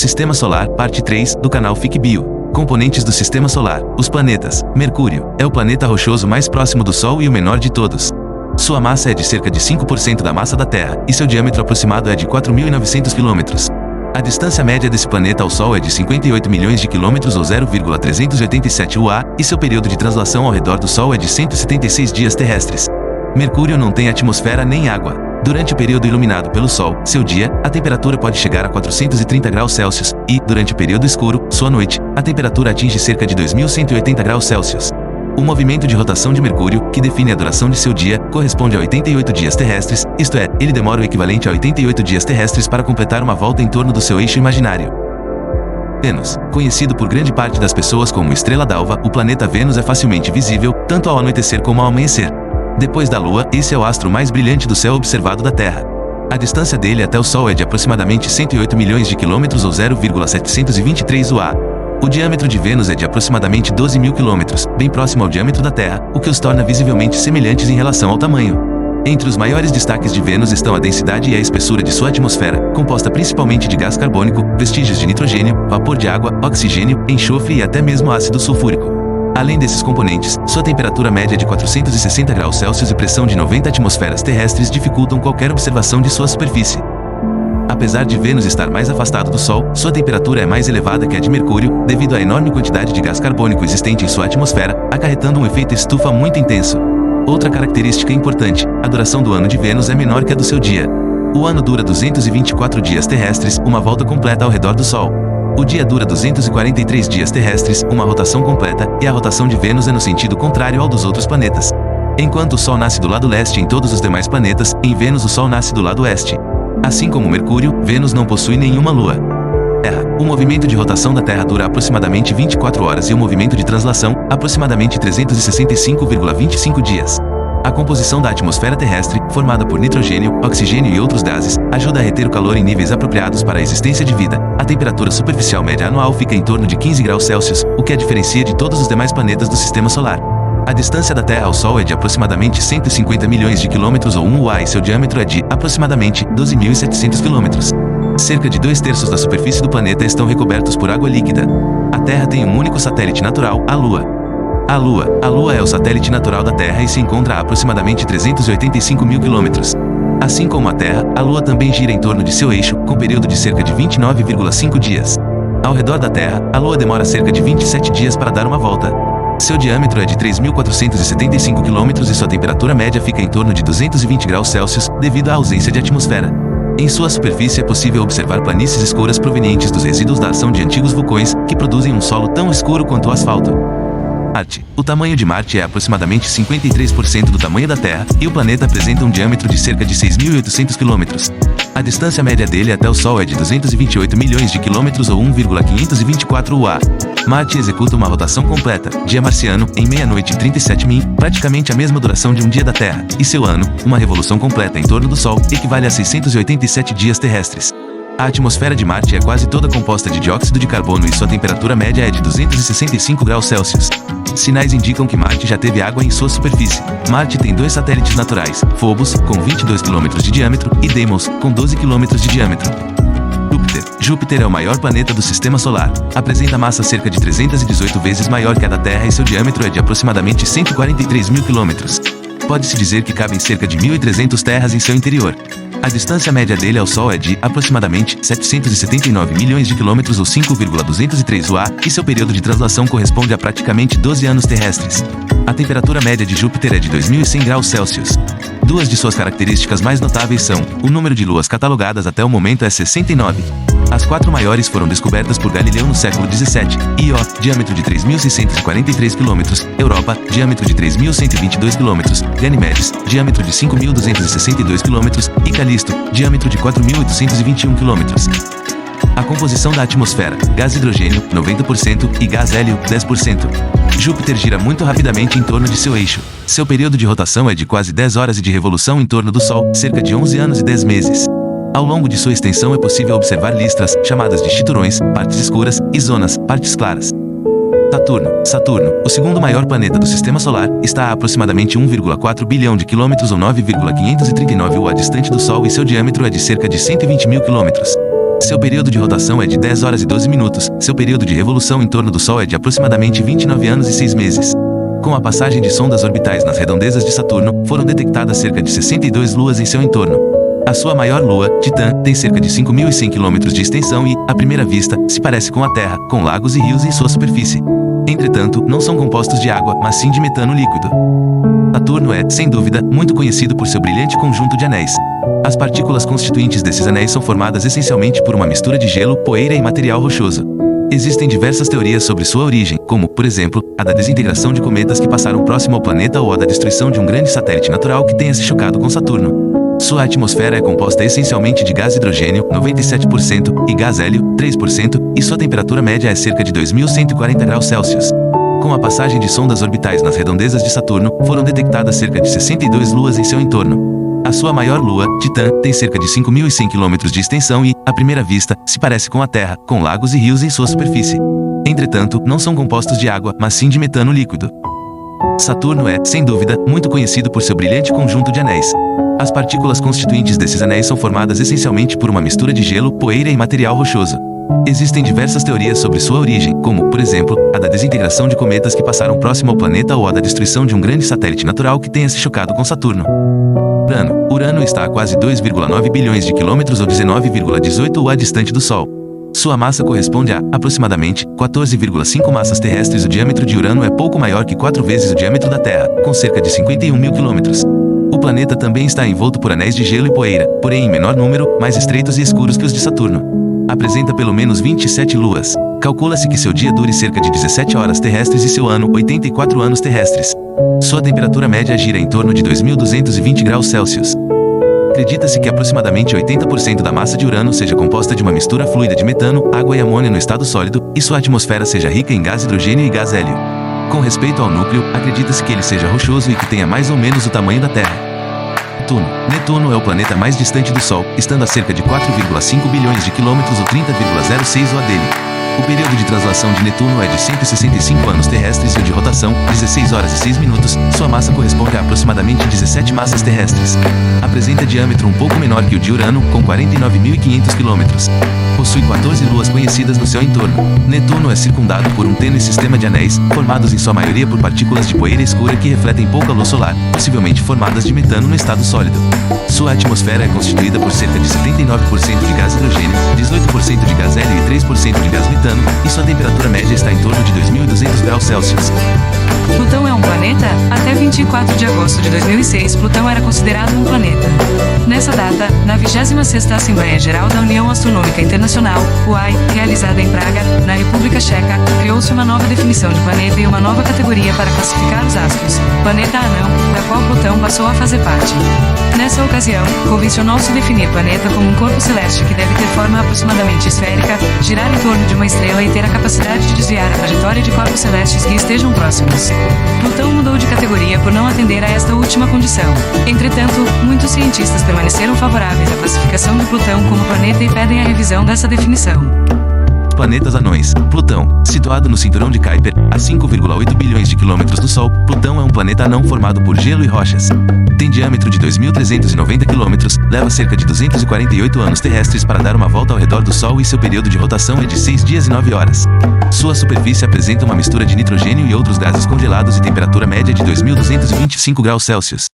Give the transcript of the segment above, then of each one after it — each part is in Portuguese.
Sistema Solar, parte 3, do canal FIC-Bio. Componentes do Sistema Solar. Os planetas. Mercúrio é o planeta rochoso mais próximo do Sol e o menor de todos. Sua massa é de cerca de 5% da massa da Terra, e seu diâmetro aproximado é de 4.900 km. A distância média desse planeta ao Sol é de 58 milhões de quilômetros ou 0,387 UA, e seu período de translação ao redor do Sol é de 176 dias terrestres. Mercúrio não tem atmosfera nem água. Durante o período iluminado pelo Sol, seu dia, a temperatura pode chegar a 430 graus Celsius, e, durante o período escuro, sua noite, a temperatura atinge cerca de 2.180 graus Celsius. O movimento de rotação de Mercúrio, que define a duração de seu dia, corresponde a 88 dias terrestres, isto é, ele demora o equivalente a 88 dias terrestres para completar uma volta em torno do seu eixo imaginário. Vênus. Conhecido por grande parte das pessoas como estrela d'alva, o planeta Vênus é facilmente visível, tanto ao anoitecer como ao amanhecer. Depois da Lua, esse é o astro mais brilhante do céu observado da Terra. A distância dele até o Sol é de aproximadamente 108 milhões de quilômetros ou 0,723 UA. O diâmetro de Vênus é de aproximadamente 12 mil quilômetros, bem próximo ao diâmetro da Terra, o que os torna visivelmente semelhantes em relação ao tamanho. Entre os maiores destaques de Vênus estão a densidade e a espessura de sua atmosfera, composta principalmente de gás carbônico, vestígios de nitrogênio, vapor de água, oxigênio, enxofre e até mesmo ácido sulfúrico. Além desses componentes, sua temperatura média de 460 graus Celsius e pressão de 90 atmosferas terrestres dificultam qualquer observação de sua superfície. Apesar de Vênus estar mais afastado do Sol, sua temperatura é mais elevada que a de Mercúrio, devido à enorme quantidade de gás carbônico existente em sua atmosfera, acarretando um efeito estufa muito intenso. Outra característica importante, a duração do ano de Vênus é menor que a do seu dia. O ano dura 224 dias terrestres, uma volta completa ao redor do Sol. O dia dura 243 dias terrestres, uma rotação completa, e a rotação de Vênus é no sentido contrário ao dos outros planetas. Enquanto o Sol nasce do lado leste em todos os demais planetas, em Vênus o Sol nasce do lado oeste. Assim como Mercúrio, Vênus não possui nenhuma lua. Terra. O movimento de rotação da Terra dura aproximadamente 24 horas e o movimento de translação, aproximadamente 365,25 dias. A composição da atmosfera terrestre, formada por nitrogênio, oxigênio e outros gases, ajuda a reter o calor em níveis apropriados para a existência de vida. A temperatura superficial média anual fica em torno de 15 graus Celsius, o que a diferencia de todos os demais planetas do Sistema Solar. A distância da Terra ao Sol é de aproximadamente 150 milhões de quilômetros ou 1 UA e seu diâmetro é de, aproximadamente, 12.700 quilômetros. Cerca de 2/3 da superfície do planeta estão recobertos por água líquida. A Terra tem um único satélite natural, a Lua. A Lua é o satélite natural da Terra e se encontra a aproximadamente 385 mil quilômetros. Assim como a Terra, a Lua também gira em torno de seu eixo, com período de cerca de 29,5 dias. Ao redor da Terra, a Lua demora cerca de 27 dias para dar uma volta. Seu diâmetro é de 3.475 km e sua temperatura média fica em torno de 220 graus Celsius, devido à ausência de atmosfera. Em sua superfície é possível observar planícies escuras provenientes dos resíduos da ação de antigos vulcões, que produzem um solo tão escuro quanto o asfalto. Marte. O tamanho de Marte é aproximadamente 53% do tamanho da Terra, e o planeta apresenta um diâmetro de cerca de 6.800 km. A distância média dele até o Sol é de 228 milhões de quilômetros ou 1,524 UA. Marte executa uma rotação completa, dia marciano, em meia-noite e 37 min, praticamente a mesma duração de um dia da Terra, e seu ano, uma revolução completa em torno do Sol, equivale a 687 dias terrestres. A atmosfera de Marte é quase toda composta de dióxido de carbono e sua temperatura média é de 265 graus Celsius. Sinais indicam que Marte já teve água em sua superfície. Marte tem 2 satélites naturais, Phobos, com 22 km de diâmetro, e Deimos, com 12 km de diâmetro. Júpiter é o maior planeta do Sistema Solar. Apresenta massa cerca de 318 vezes maior que a da Terra e seu diâmetro é de aproximadamente 143 mil quilômetros. Pode-se dizer que cabem cerca de 1.300 terras em seu interior. A distância média dele ao Sol é de, aproximadamente, 779 milhões de quilômetros ou 5,203 UA, e seu período de translação corresponde a praticamente 12 anos terrestres. A temperatura média de Júpiter é de 2.100 graus Celsius. Duas de suas características mais notáveis são: o número de luas catalogadas até o momento é 69. As 4 maiores foram descobertas por Galileu no século XVII, Io, diâmetro de 3.643 km, Europa, diâmetro de 3.122 km, Ganymedes, diâmetro de 5.262 km, e Calisto, diâmetro de 4.821 km. A composição da atmosfera: gás hidrogênio, 90%, e gás hélio, 10%. Júpiter gira muito rapidamente em torno de seu eixo. Seu período de rotação é de quase 10 horas e de revolução em torno do Sol, cerca de 11 anos e 10 meses. Ao longo de sua extensão é possível observar listras, chamadas de chiturões, partes escuras, e zonas, partes claras. Saturno, o segundo maior planeta do Sistema Solar, está a aproximadamente 1,4 bilhão de quilômetros ou 9,539 UA distante do Sol e seu diâmetro é de cerca de 120 mil quilômetros. Seu período de rotação é de 10 horas e 12 minutos, seu período de revolução em torno do Sol é de aproximadamente 29 anos e 6 meses. Com a passagem de sondas orbitais nas redondezas de Saturno, foram detectadas cerca de 62 luas em seu entorno. A sua maior lua, Titã, tem cerca de 5.100 km de extensão e, à primeira vista, se parece com a Terra, com lagos e rios em sua superfície. Entretanto, não são compostos de água, mas sim de metano líquido. Saturno é, sem dúvida, muito conhecido por seu brilhante conjunto de anéis. As partículas constituintes desses anéis são formadas essencialmente por uma mistura de gelo, poeira e material rochoso. Existem diversas teorias sobre sua origem, como, por exemplo, a da desintegração de cometas que passaram próximo ao planeta ou a da destruição de um grande satélite natural que tenha se chocado com Saturno. Sua atmosfera é composta essencialmente de gás hidrogênio, 97%, e gás hélio, 3%, e sua temperatura média é cerca de 2.140 graus Celsius. Com a passagem de sondas orbitais nas redondezas de Saturno, foram detectadas cerca de 62 luas em seu entorno. A sua maior lua, Titã, tem cerca de 5.100 km de extensão e, à primeira vista, se parece com a Terra, com lagos e rios em sua superfície. Entretanto, não são compostos de água, mas sim de metano líquido. Saturno é, sem dúvida, muito conhecido por seu brilhante conjunto de anéis. As partículas constituintes desses anéis são formadas essencialmente por uma mistura de gelo, poeira e material rochoso. Existem diversas teorias sobre sua origem, como, por exemplo, a da desintegração de cometas que passaram próximo ao planeta ou a da destruição de um grande satélite natural que tenha se chocado com Saturno. Urano está a quase 2,9 bilhões de quilômetros ou 19,18 UA distante do Sol. Sua massa corresponde a, aproximadamente, 14,5 massas terrestres. O diâmetro de Urano é pouco maior que 4 vezes o diâmetro da Terra, com cerca de 51 mil quilômetros. O planeta também está envolto por anéis de gelo e poeira, porém em menor número, mais estreitos e escuros que os de Saturno. Apresenta pelo menos 27 luas. Calcula-se que seu dia dure cerca de 17 horas terrestres e seu ano, 84 anos terrestres. Sua temperatura média gira em torno de 2.220 graus Celsius. Acredita-se que aproximadamente 80% da massa de Urano seja composta de uma mistura fluida de metano, água e amônia no estado sólido, e sua atmosfera seja rica em gás hidrogênio e gás hélio. Com respeito ao núcleo, acredita-se que ele seja rochoso e que tenha mais ou menos o tamanho da Terra. Netuno é o planeta mais distante do Sol, estando a cerca de 4,5 bilhões de quilômetros ou 30,06 UA dele. O período de translação de Netuno é de 165 anos terrestres e o de rotação, 16 horas e 6 minutos. Sua massa corresponde a aproximadamente 17 massas terrestres. Apresenta diâmetro um pouco menor que o de Urano, com 49.500 quilômetros. Possui 14 luas conhecidas no seu entorno. Netuno é circundado por um tênue sistema de anéis, formados em sua maioria por partículas de poeira escura que refletem pouca luz solar, possivelmente formadas de metano no estado sólido. Sua atmosfera é constituída por cerca de 79% de gás hidrogênio, 18% de gás hélio e 3% de gás metano, e sua temperatura média está em torno de 2.200 graus Celsius. Plutão é um planeta? Até 24 de agosto de 2006, Plutão era considerado um planeta. Nessa data, na 26ª Assembleia Geral da União Astronômica Internacional, UAI, realizada em Praga, na República Tcheca, criou-se uma nova definição de planeta e uma nova categoria para classificar os astros, planeta anão, da qual Plutão passou a fazer parte. Nessa ocasião, convencionou-se definir planeta como um corpo celeste que deve ter forma aproximadamente esférica, girar em torno de uma estrela e ter a capacidade de desviar a trajetória de corpos celestes que estejam próximos. Plutão mudou de categoria por não atender a esta última condição. Entretanto, muitos cientistas permaneceram favoráveis à classificação de Plutão como planeta e pedem a revisão dessa definição. Planetas anões. Plutão, situado no cinturão de Kuiper, a 5,8 bilhões de quilômetros do Sol, Plutão é um planeta anão formado por gelo e rochas. Tem diâmetro de 2.390 quilômetros, leva cerca de 248 anos terrestres para dar uma volta ao redor do Sol e seu período de rotação é de 6 dias e 9 horas. Sua superfície apresenta uma mistura de nitrogênio e outros gases congelados e temperatura média de 2.225 graus Celsius.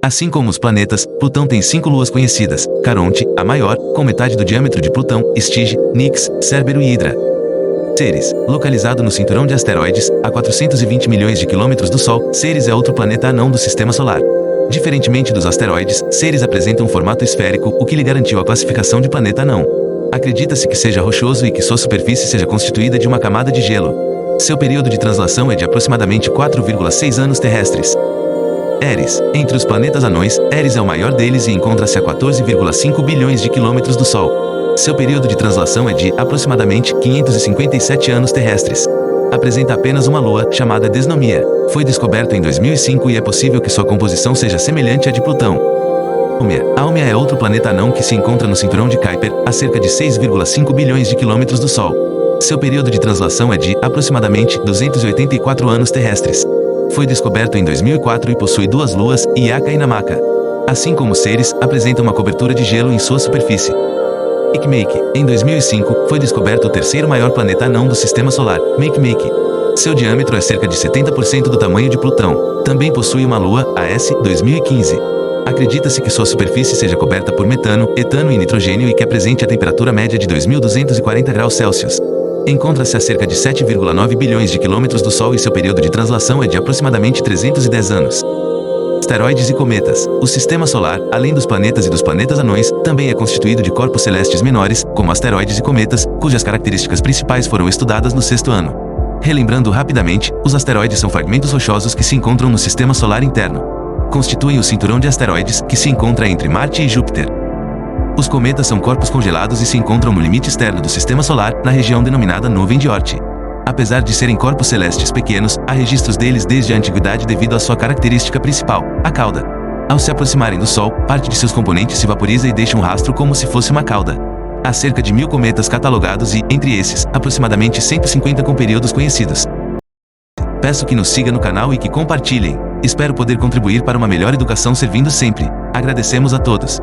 Assim como os planetas, Plutão tem 5 luas conhecidas: Caronte, a maior, com metade do diâmetro de Plutão, Estige, Nix, Cérbero e Hidra. Ceres, localizado no cinturão de asteroides, a 420 milhões de quilômetros do Sol, Ceres é outro planeta anão do Sistema Solar. Diferentemente dos asteroides, Ceres apresenta um formato esférico, o que lhe garantiu a classificação de planeta anão. Acredita-se que seja rochoso e que sua superfície seja constituída de uma camada de gelo. Seu período de translação é de aproximadamente 4,6 anos terrestres. Eris. Entre os planetas anões, Eris é o maior deles e encontra-se a 14,5 bilhões de quilômetros do Sol. Seu período de translação é de, aproximadamente, 557 anos terrestres. Apresenta apenas uma lua, chamada Desnomia. Foi descoberto em 2005 e é possível que sua composição seja semelhante à de Plutão. Haumea é outro planeta anão que se encontra no cinturão de Kuiper, a cerca de 6,5 bilhões de quilômetros do Sol. Seu período de translação é de, aproximadamente, 284 anos terrestres. Foi descoberto em 2004 e possui 2 luas, Iaka e Namaka. Assim como Ceres, apresenta uma cobertura de gelo em sua superfície. Makemake. Em 2005, foi descoberto o terceiro maior planeta anão do Sistema Solar, Makemake. Seu diâmetro é cerca de 70% do tamanho de Plutão. Também possui uma lua, AS 2015. Acredita-se que sua superfície seja coberta por metano, etano e nitrogênio e que apresente a temperatura média de 2.240 graus Celsius. Encontra-se a cerca de 7,9 bilhões de quilômetros do Sol e seu período de translação é de aproximadamente 310 anos. Asteroides e cometas. O Sistema Solar, além dos planetas e dos planetas anões, também é constituído de corpos celestes menores, como asteroides e cometas, cujas características principais foram estudadas no sexto ano. Relembrando rapidamente, os asteroides são fragmentos rochosos que se encontram no Sistema Solar interno. Constituem o cinturão de asteroides, que se encontra entre Marte e Júpiter. Os cometas são corpos congelados e se encontram no limite externo do Sistema Solar, na região denominada Nuvem de Oort. Apesar de serem corpos celestes pequenos, há registros deles desde a antiguidade devido à sua característica principal, a cauda. Ao se aproximarem do Sol, parte de seus componentes se vaporiza e deixa um rastro como se fosse uma cauda. Há cerca de 1.000 cometas catalogados e, entre esses, aproximadamente 150 com períodos conhecidos. Peço que nos siga no canal e que compartilhem. Espero poder contribuir para uma melhor educação servindo sempre. Agradecemos a todos.